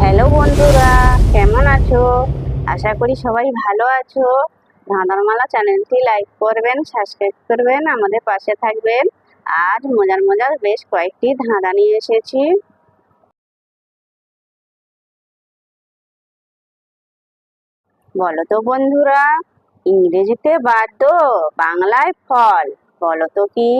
Hello বন্ধুরা, কেমন আছো? আশা করি সবাই ভালো আছো। ধাঁধারমালা চ্যানেলটি লাইক করবেন, সাবস্ক্রাইব করবেন, আমাদের পাশে থাকবেন। আজ মজার মজার বেশ কয়েকটি ধাঁধা নিয়ে এসেছি। বলো তো বন্ধুরা, ইংরেজিতে বাদ্য, বাংলায় ফল, বলো তো কি?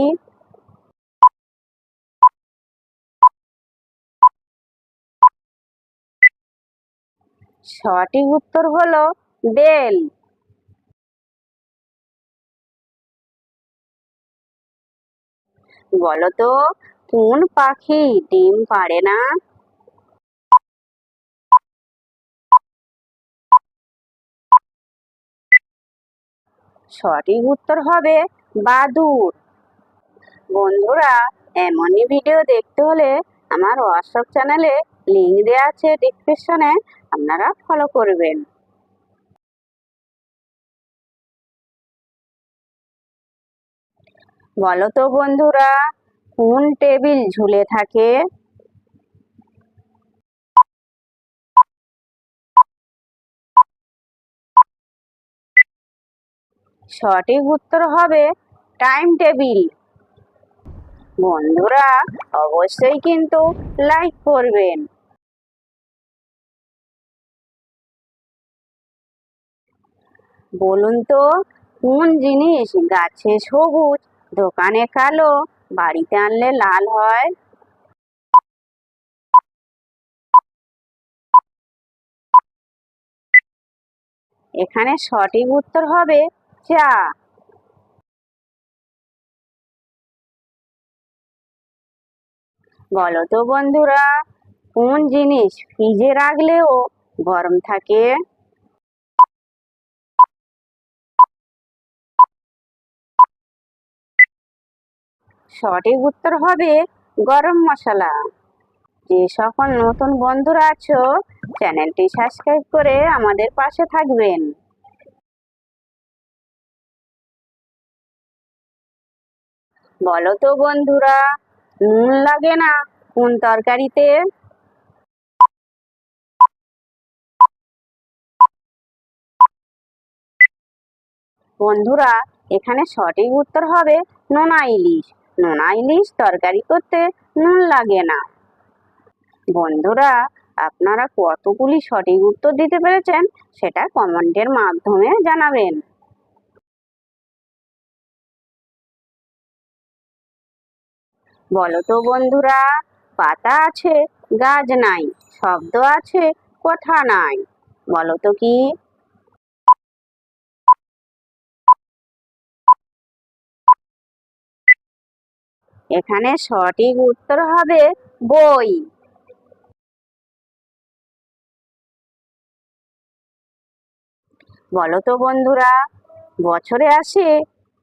সঠিক উত্তর হলো বেল। বলো তো কোন পাখি ডিম পাড়ে না? সঠিক উত্তর হবে বাদুড়। বন্ধুরা, এমনই ভিডিও দেখতে হলে আমার হোয়াটসঅ্যাপ চ্যানেলে লিংক দেওয়া আছে ডিসক্রিপশনে, আপনারা ফলো করবেন। বলো তো বন্ধুরা, কোন টেবিল ঝুলে থাকে? সঠিক উত্তর হবে টাইম টেবিল। বন্ধুরা, অবশ্যই কিন্তু লাইক করবেন। বলুন তো কোন জিনিস গাছে সবুজ, দোকানে কালো, বাড়িতে আনলে লাল হয়? এখানে সঠিক উত্তর হবে চা। বলো তো বন্ধুরা, কোন জিনিস ফ্রিজে রাখলেও গরম থাকে? সঠিক উত্তর হবে গরম মশলা। যে সকল নতুন বন্ধুরা আছো, চ্যানেলটি সাবস্ক্রাইব করে আমাদের পাশে থাকবেন। বলো তো বন্ধুরা, নুন লাগে না কোন তরকারিতে? বন্ধুরা, এখানে সঠিক উত্তর হবে নোনা ইলিশ। নোনা ইলিশ তরকারি করতে নুন লাগে না। বন্ধুরা, আপনারা কতগুলি সঠিক উত্তর দিতে পেরেছেন সেটা কমেন্টের মাধ্যমে জানাবেন। বলো তো বন্ধুরা, পাতা আছে গাছ নাই, শব্দ আছে কথা নাই, বলো তো কি? এখানে সঠিক উত্তর হবে বই। বলো তো বন্ধুরা, বছরে আসে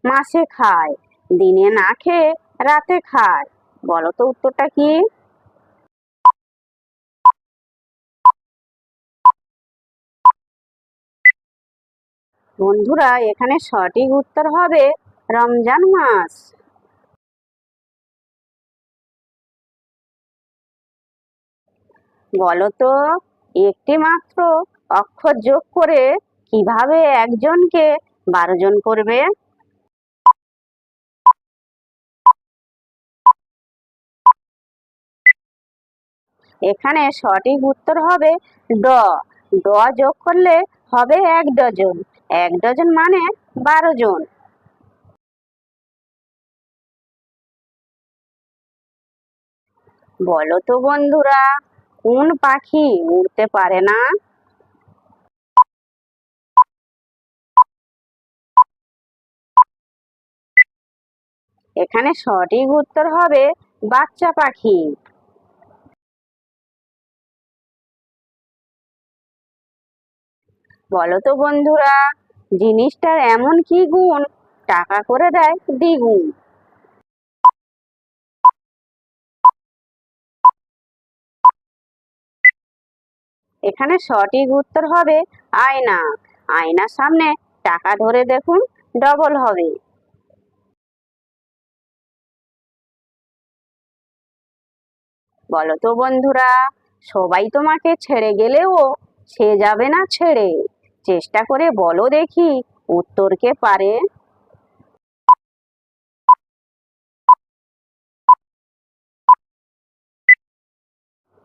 মাসে খায়, দিনে না খেয়ে রাতে খায়, বলো তো উত্তরটা কি? বন্ধুরা, এখানে সঠিক উত্তর হবে রমজান মাস। বলো তো একটি মাত্র অক্ষর যোগ করে কিভাবে একজনকে 12 জন করবে? এখানে সঠিক উত্তর হবে ড। ড যোগ করলে হবে 1 ডজন। 1 ডজন মানে 12 জন। বলো তো বন্ধুরা, কোন পাখি উড়তে পারে না? এখানে সঠিক উত্তর হবে বাচ্চা পাখি। বলো তো বন্ধুরা, জিনিসটার এমন কি গুণ টাকা করে দেয় দ্বিগুণ? এখানে সঠিক উত্তর হবে আয়না। আয়নার সামনে টাকা ধরে দেখুন, ডবল হবে। বলো তো বন্ধুরা, সবাই তোমাকে ছেড়ে গেলেও সে যাবে না ছেড়ে। চেষ্টা করে বলো দেখি উত্তর কে পারে।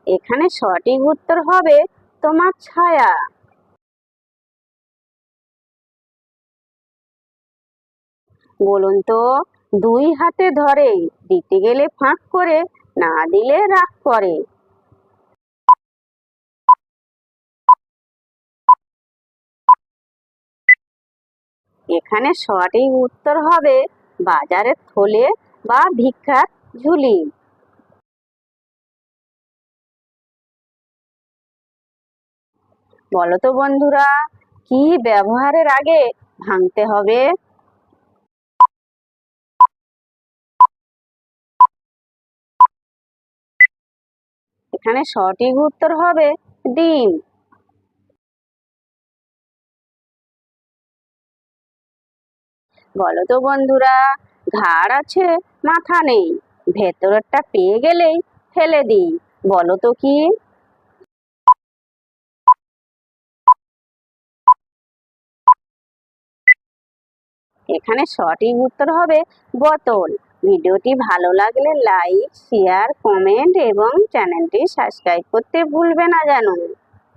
এখানে সঠিক উত্তর হবে তোমার ছায়া। বলুন তো, দুই হাতে ধরে, দিতে গেলে ফাঁক করে, না দিলে রাগ করে। এখানে সঠিক উত্তর হবে বাজারের থলে বা ভিক্ষার ঝুলি। বলো তো বন্ধুরা, কি ব্যবহারের আগে ভাঙতে হবে? এখানে সঠিক উত্তর হবে ডিম। বলো তো বন্ধুরা, ঘাড় আছে মাথা নেই, ভেতরেরটা পেয়ে গেলেই ফেলে দিই, বলো তো কি? এখানে সঠিক উত্তর হবে বোতল। ভিডিওটি ভালো লাগলে লাইক, শেয়ার, কমেন্ট এবং চ্যানেলটি সাবস্ক্রাইব করতে ভুলবে না যেন।